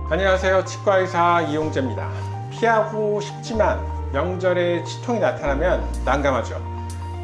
안녕하세요. 치과의사 이용재입니다. 피하고 싶지만 명절에 치통이 나타나면 난감하죠.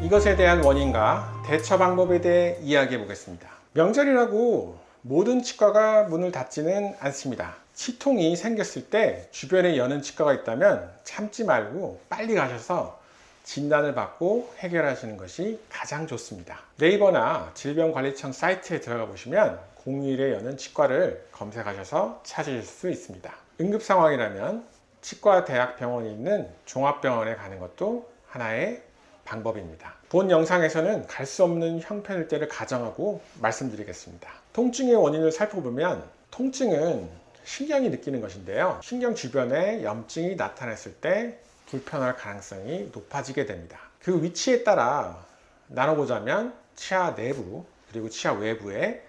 이것에 대한 원인과 대처 방법에 대해 이야기해 보겠습니다. 명절이라고 모든 치과가 문을 닫지는 않습니다. 치통이 생겼을 때 주변에 여는 치과가 있다면 참지 말고 빨리 가셔서 진단을 받고 해결하시는 것이 가장 좋습니다. 네이버나 질병관리청 사이트에 들어가 보시면 공휴일에 여는 치과를 검색하셔서 찾으실 수 있습니다. 응급 상황이라면 치과 대학병원이 있는 종합병원에 가는 것도 하나의 방법입니다. 본 영상에서는 갈 수 없는 형편일때를 가정하고 말씀드리겠습니다. 통증의 원인을 살펴보면 통증은 신경이 느끼는 것인데요. 신경 주변에 염증이 나타났을 때 불편할 가능성이 높아지게 됩니다. 그 위치에 따라 나눠보자면 치아 내부 그리고 치아 외부에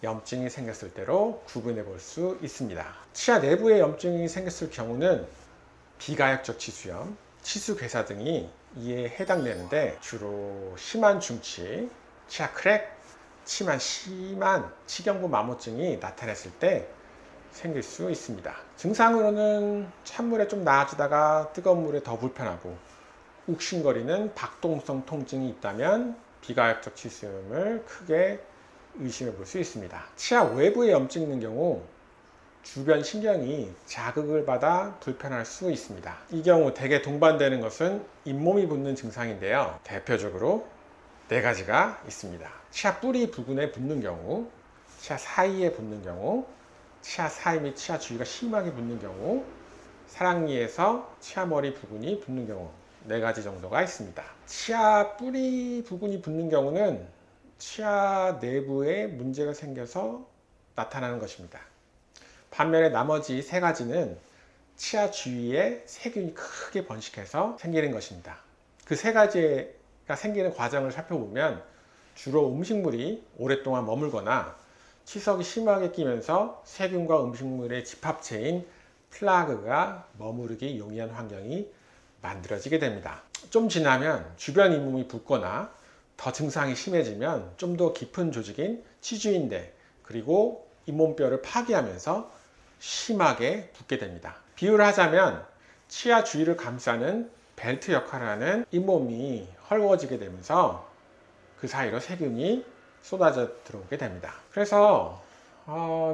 염증이 생겼을 때로 구분해 볼 수 있습니다. 치아 내부에 염증이 생겼을 경우는 비가역적 치수염, 치수괴사 등이 이에 해당되는데 주로 심한 중치, 치아 크랙, 심한 치경부 마모증이 나타났을 때 생길 수 있습니다. 증상으로는 찬물에 좀 나아지다가 뜨거운 물에 더 불편하고 욱신거리는 박동성 통증이 있다면 비가역적 치수염을 크게 의심해 볼 수 있습니다. 치아 외부에 염증이 있는 경우 주변 신경이 자극을 받아 불편할 수 있습니다. 이 경우 대개 동반되는 것은 잇몸이 붓는 증상인데요. 대표적으로 4가지가 있습니다. 치아 뿌리 부근에 붓는 경우, 치아 사이에 붓는 경우, 치아 사이 및 치아 주위가 심하게 붓는 경우, 사랑니에서 치아 머리 부근이 붓는 경우 4가지 정도가 있습니다. 치아 뿌리 부근이 붓는 경우는 치아 내부에 문제가 생겨서 나타나는 것입니다. 반면에 나머지 3가지는 치아 주위에 세균이 크게 번식해서 생기는 것입니다. 그 3가지가 생기는 과정을 살펴보면 주로 음식물이 오랫동안 머물거나 치석이 심하게 끼면서 세균과 음식물의 집합체인 플라그가 머무르기 용이한 환경이 만들어지게 됩니다. 좀 지나면 주변 잇몸이 붓거나 더 증상이 심해지면 좀 더 깊은 조직인 치주인대 그리고 잇몸뼈를 파괴하면서 심하게 붓게 됩니다. 비유를 하자면 치아 주위를 감싸는 벨트 역할을 하는 잇몸이 헐거워지게 되면서 그 사이로 세균이 쏟아져 들어오게 됩니다. 그래서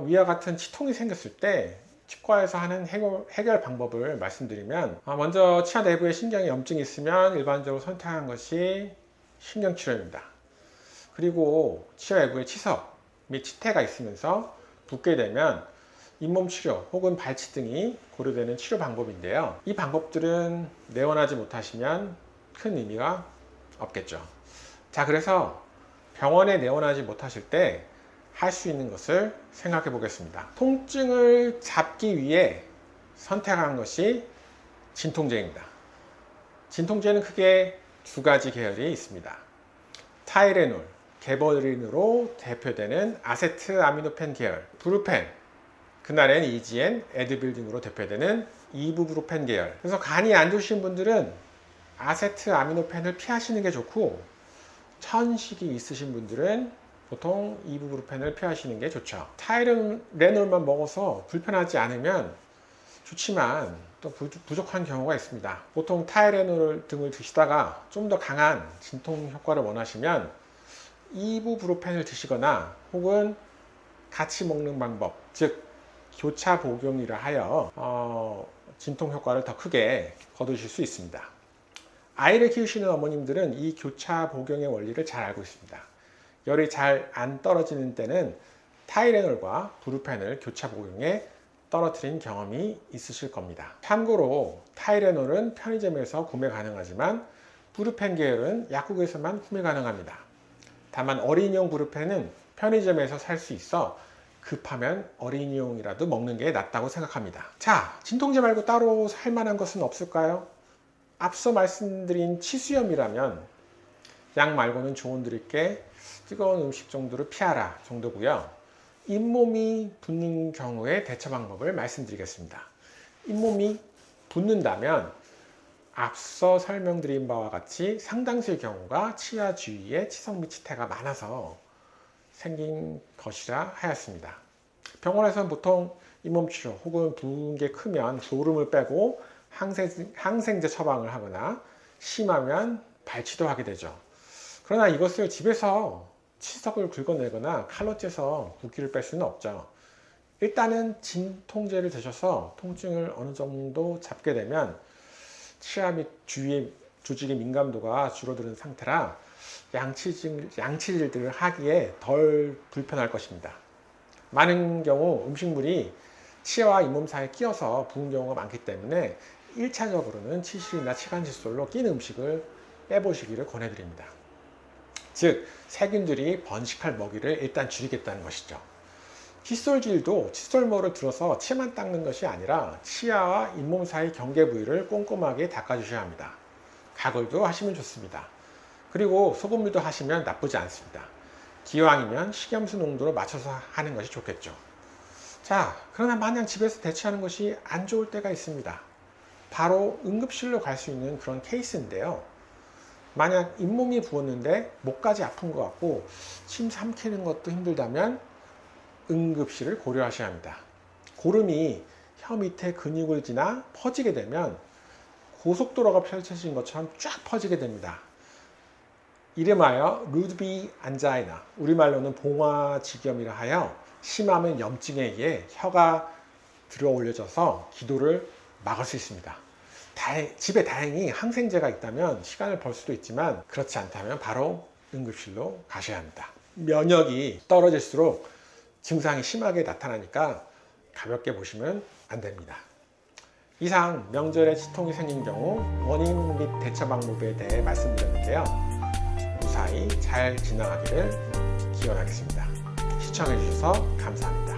위와 같은 치통이 생겼을 때 치과에서 하는 해결 방법을 말씀드리면 먼저 치아 내부에 신경에 염증이 있으면 일반적으로 선택하는 것이 신경치료입니다. 그리고 치아 외부에 치석 및 치태가 있으면서 붓게 되면 잇몸 치료 혹은 발치 등이 고려되는 치료 방법인데요. 이 방법들은 내원하지 못하시면 큰 의미가 없겠죠. 자, 그래서 병원에 내원하지 못하실 때 할 수 있는 것을 생각해 보겠습니다. 통증을 잡기 위해 선택한 것이 진통제입니다. 진통제는 크게 2가지 계열이 있습니다. 타이레놀, 개버린으로 대표되는 아세트아미노펜 계열, 브루펜, 그날엔 이지엔, 에드빌 등으로 대표되는 이부브루펜 계열. 그래서 간이 안 좋으신 분들은 아세트아미노펜을 피하시는 게 좋고 천식이 있으신 분들은 보통 이부브루펜을 피하시는 게 좋죠. 타이레놀만 먹어서 불편하지 않으면 좋지만 또 부족한 경우가 있습니다. 보통 타이레놀 등을 드시다가 좀 더 강한 진통 효과를 원하시면 이부브루펜을 드시거나 혹은 같이 먹는 방법, 즉 교차 복용이라 하여 진통 효과를 더 크게 거두실 수 있습니다. 아이를 키우시는 어머님들은 이 교차 복용의 원리를 잘 알고 있습니다. 열이 잘 안 떨어지는 때는 타이레놀과 브루펜을 교차 복용해 떨어뜨린 경험이 있으실 겁니다. 참고로 타이레놀은 편의점에서 구매 가능하지만 브루펜 계열은 약국에서만 구매 가능합니다. 다만 어린이용 브루펜은 편의점에서 살 수 있어 급하면 어린이용이라도 먹는 게 낫다고 생각합니다. 자, 진통제 말고 따로 살 만한 것은 없을까요? 앞서 말씀드린 치수염이라면 약 말고는 조언 드릴게 뜨거운 음식 정도를 피하라 정도고요. 잇몸이 붓는 경우에 대처 방법을 말씀드리겠습니다. 잇몸이 붓는다면 앞서 설명드린 바와 같이 상당수의 경우가 치아 주위에 치석 및 치태가 많아서 생긴 것이라 하였습니다. 병원에서는 보통 잇몸치료 혹은 부은 게 크면 고름을 빼고 항생제 처방을 하거나 심하면 발치도 하게 되죠. 그러나 이것을 집에서 치석을 긁어내거나 칼로 째서 붓기를 뺄 수는 없죠. 일단은 진통제를 드셔서 통증을 어느 정도 잡게 되면 치아 및 주위의 조직의 민감도가 줄어드는 상태라 양치질들을 하기에 덜 불편할 것입니다. 많은 경우 음식물이 치아와 잇몸 사이에 끼어서 부은 경우가 많기 때문에 1차적으로는 치실이나 치간칫솔로 낀 음식을 빼보시기를 권해드립니다. 즉, 세균들이 번식할 먹이를 일단 줄이겠다는 것이죠. 칫솔질도 칫솔모를 들어서 치만 닦는 것이 아니라 치아와 잇몸 사이 경계 부위를 꼼꼼하게 닦아주셔야 합니다. 가글도 하시면 좋습니다. 그리고 소금물도 하시면 나쁘지 않습니다. 기왕이면 식염수 농도로 맞춰서 하는 것이 좋겠죠. 자, 그러나 만약 집에서 대처하는 것이 안 좋을 때가 있습니다. 바로 응급실로 갈 수 있는 그런 케이스인데요. 만약 잇몸이 부었는데 목까지 아픈 것 같고 침 삼키는 것도 힘들다면 응급실을 고려하셔야 합니다. 고름이 혀 밑에 근육을 지나 퍼지게 되면 고속도로가 펼쳐진 것처럼 쫙 퍼지게 됩니다. 이름하여 루드비 안자이나, 우리말로는 봉화지겸이라 하여 심하면 염증에 의해 혀가 들어 올려져서 기도를 막을 수 있습니다. 집에 다행히 항생제가 있다면 시간을 벌 수도 있지만 그렇지 않다면 바로 응급실로 가셔야 합니다. 면역이 떨어질수록 증상이 심하게 나타나니까 가볍게 보시면 안 됩니다. 이상 명절에 치통이 생긴 경우 원인 및 대처 방법에 대해 말씀드렸는데요. 무사히 잘 지나가기를 기원하겠습니다. 시청해 주셔서 감사합니다.